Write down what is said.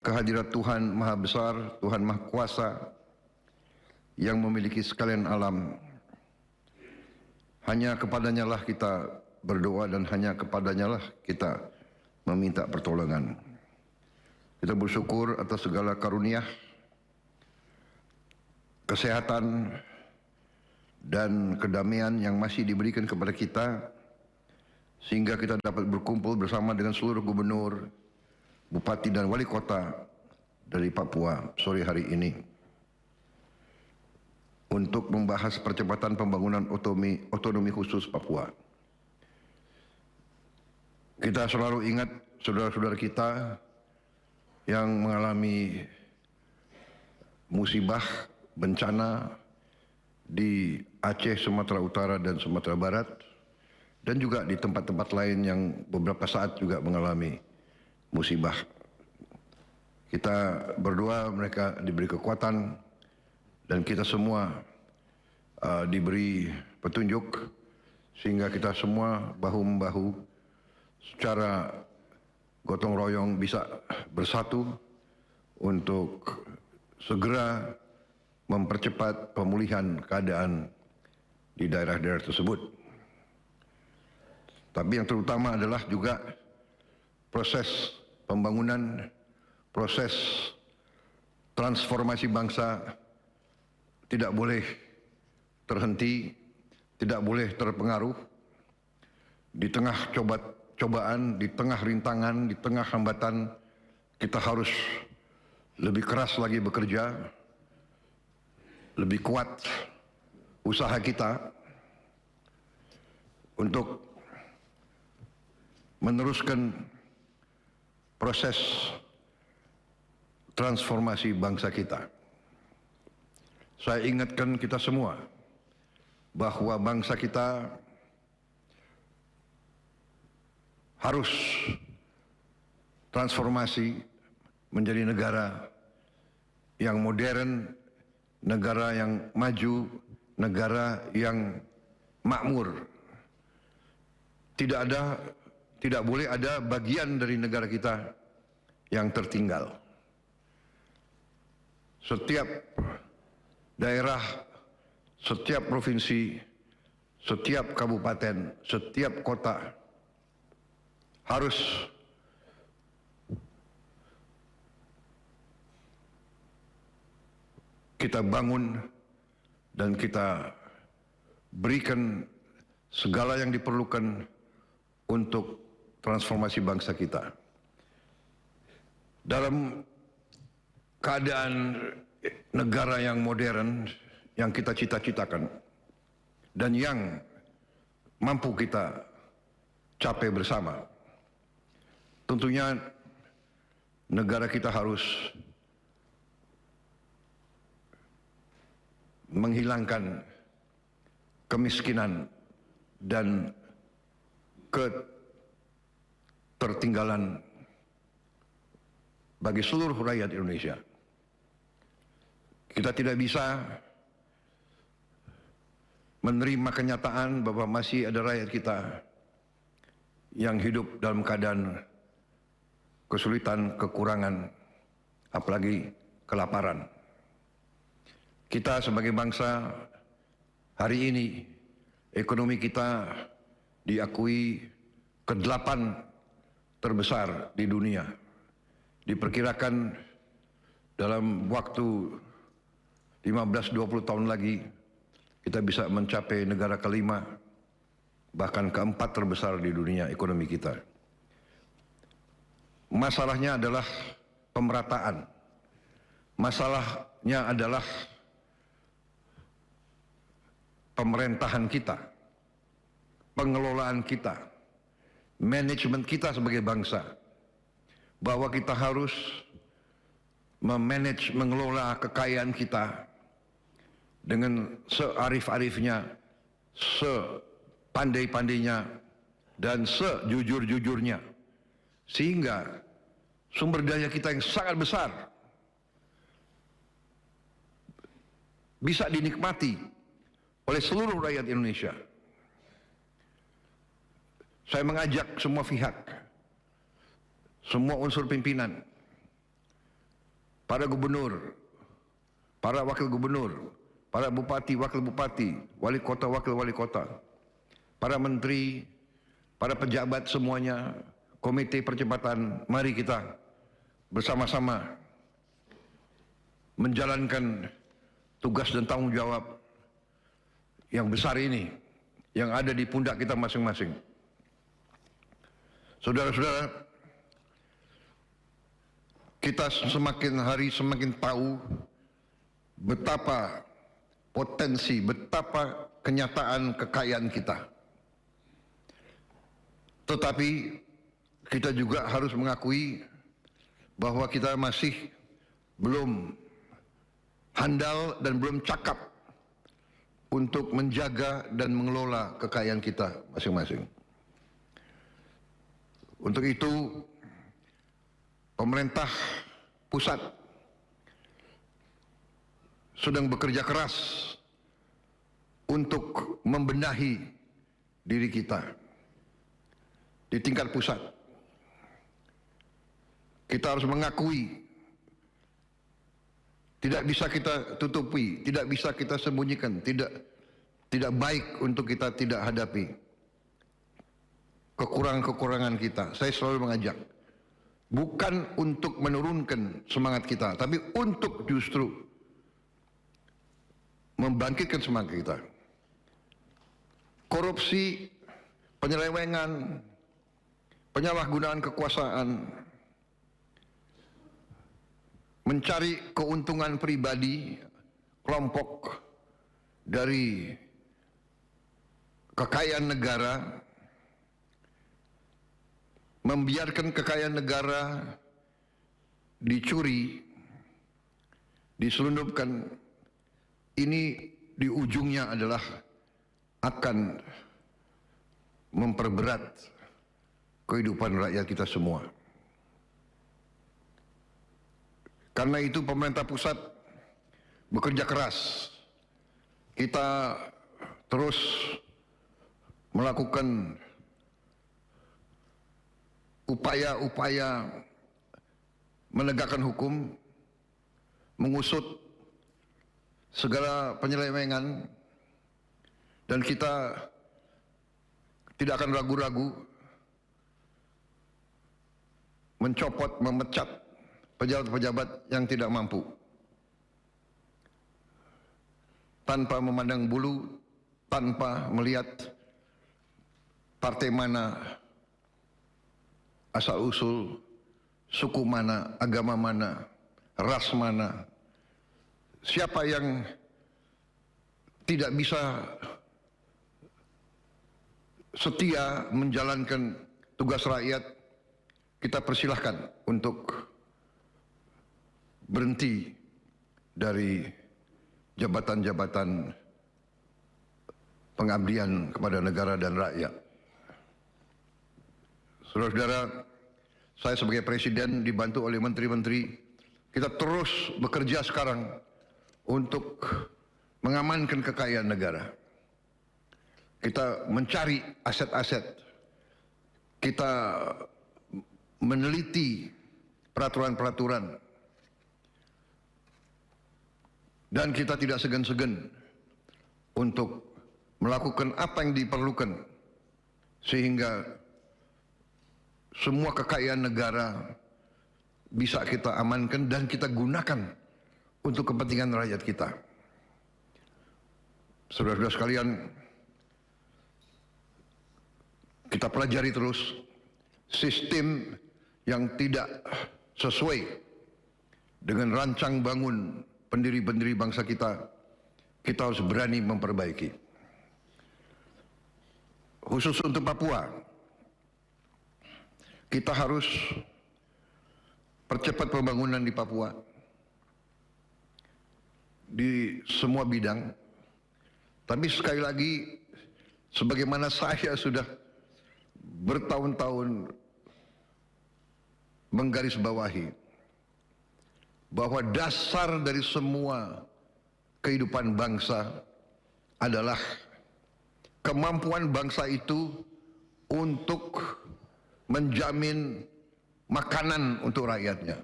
kehadirat Tuhan Maha Besar, Tuhan Maha Kuasa yang memiliki sekalian alam. Hanya kepadanya lah kita berdoa dan hanya kepadanya lah kita meminta pertolongan. Kita bersyukur atas segala karunia, kesehatan, dan kedamaian yang masih diberikan kepada kita, sehingga kita dapat berkumpul bersama dengan seluruh gubernur, bupati dan wali kota dari Papua sore hari ini untuk membahas percepatan pembangunan otonomi khusus Papua. Kita selalu ingat saudara-saudara kita yang mengalami musibah, bencana di Aceh, Sumatera Utara dan Sumatera Barat, dan juga di tempat-tempat lain yang beberapa saat juga mengalami musibah. Kita berdoa mereka diberi kekuatan dan kita semua diberi petunjuk sehingga kita semua bahu-membahu secara gotong royong bisa bersatu untuk segera mempercepat pemulihan keadaan di daerah-daerah tersebut. Tapi yang terutama adalah juga proses pembangunan, proses transformasi bangsa tidak boleh terhenti, tidak boleh terpengaruh. Di tengah cobaan, di tengah rintangan, di tengah hambatan, kita harus lebih keras lagi bekerja, lebih kuat usaha kita untuk meneruskan proses transformasi bangsa kita. Saya ingatkan kita semua bahwa bangsa kita harus transformasi menjadi negara yang modern, negara yang maju, negara yang makmur. Tidak boleh ada bagian dari negara kita yang tertinggal. Setiap daerah, setiap provinsi, setiap kabupaten, setiap kota harus kita bangun dan kita berikan segala yang diperlukan untuk transformasi bangsa kita. Dalam keadaan negara yang modern yang kita cita-citakan dan yang mampu kita capai bersama, tentunya negara kita harus menghilangkan kemiskinan dan ketertinggalan bagi seluruh rakyat Indonesia. Kita tidak bisa menerima kenyataan bahwa masih ada rakyat kita yang hidup dalam keadaan kesulitan, kekurangan, apalagi kelaparan. Kita sebagai bangsa hari ini, ekonomi kita diakui ke-8 terbesar di dunia. Diperkirakan dalam waktu 15-20 tahun lagi kita bisa mencapai negara ke-5, bahkan ke-4 terbesar di dunia ekonomi kita. Masalahnya adalah pemerataan. Masalahnya adalah pemerintahan kita, pengelolaan kita, manajemen kita sebagai bangsa, bahwa kita harus mengelola kekayaan kita dengan searif-arifnya, sepandai-pandainya, dan sejujur-jujurnya, sehingga sumber daya kita yang sangat besar bisa dinikmati oleh seluruh rakyat Indonesia. Saya mengajak semua pihak, semua unsur pimpinan para gubernur, para wakil gubernur, para bupati, wakil bupati, wali kota, wakil wali kota, para menteri, para pejabat semuanya, komite percepatan, mari kita bersama-sama menjalankan tugas dan tanggung jawab yang besar ini, yang ada di pundak kita masing-masing. Saudara-saudara, kita semakin hari semakin tahu betapa potensi, betapa kenyataan kekayaan kita. Tetapi kita juga harus mengakui bahwa kita masih belum handal dan belum cakap untuk menjaga dan mengelola kekayaan kita masing-masing. Untuk itu, pemerintah pusat sedang bekerja keras untuk membenahi diri kita di tingkat pusat. Kita harus mengakui, tidak bisa kita tutupi, tidak bisa kita sembunyikan, tidak baik untuk kita tidak hadapi kekurangan-kekurangan kita. Saya selalu mengajak, bukan untuk menurunkan semangat kita, tapi untuk justru membangkitkan semangat kita. Korupsi, penyelewengan, penyalahgunaan kekuasaan, mencari keuntungan pribadi kelompok dari kekayaan negara, membiarkan kekayaan negara dicuri, diselundupkan, ini di ujungnya adalah akan memperberat kehidupan rakyat kita semua. Karena itu pemerintah pusat bekerja keras. Kita terus melakukan upaya-upaya menegakkan hukum, mengusut segala penyelewengan, dan kita tidak akan ragu-ragu mencopot, memecat pejabat-pejabat yang tidak mampu, tanpa memandang bulu, tanpa melihat partai mana, asal-usul, suku mana, agama mana, ras mana. Siapa yang tidak bisa setia menjalankan tugas rakyat, kita persilahkan untuk berhenti dari jabatan-jabatan pengabdian kepada negara dan rakyat. Saudara-saudara, saya sebagai presiden dibantu oleh menteri-menteri, kita terus bekerja sekarang untuk mengamankan kekayaan negara. Kita mencari aset-aset, kita meneliti peraturan-peraturan, dan kita tidak segan-segan untuk melakukan apa yang diperlukan sehingga semua kekayaan negara bisa kita amankan dan kita gunakan untuk kepentingan rakyat kita. Saudara-saudara sekalian, kita pelajari terus sistem yang tidak sesuai dengan rancang bangun pendiri-pendiri bangsa kita, kita harus berani memperbaiki. Khusus untuk Papua, kita harus percepat pembangunan di Papua di semua bidang. Tapi sekali lagi, sebagaimana saya sudah bertahun-tahun menggarisbawahi bahwa dasar dari semua kehidupan bangsa adalah kemampuan bangsa itu untuk menjamin makanan untuk rakyatnya.